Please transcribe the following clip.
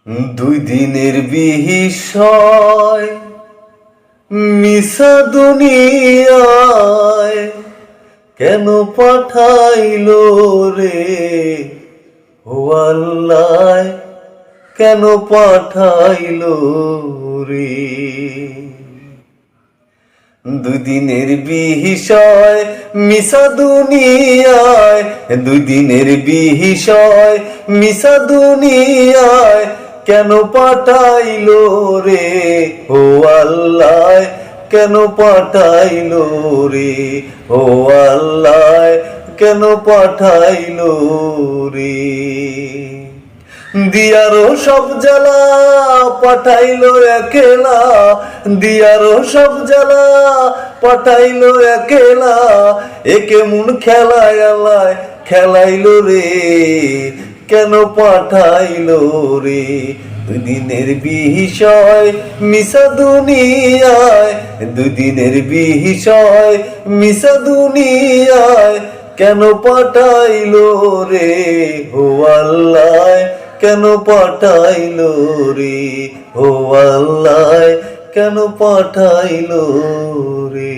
দুই দিনের বিষয় মিশা দুনিয়ায় কেন পাঠাইলো রে ও আল্লাহ, কেন পাঠাইলো রে। দুদিনের বিষয় মিশা দুনিয়ায়, দুই দিনের বিষয় মিশা দুনিয়ায় কেন পাঠাইলো রে ও আল্লাহ, কেন পাঠাইলো রে ও আল্লাহ, কেন পাঠাইলো রে। দিয়ারো সব জ্বালা পাঠাইলো একেলা, দিয়ারো সব জ্বালা পাঠাইলো একেলা, একে মন খেলায় আল্লাহ খেলাইলো রে, কেন পাঠাইলো রে। দুই দিনের বিষয় মিশা দুনিয়ায়, দুই দিনের বিষয় মিশা দুনিয়ায় কেন পাঠাইলো রে ও আল্লাহ, কেন পাঠাইলো রে ও আল্লাহ, কেন পাঠাইলো রে।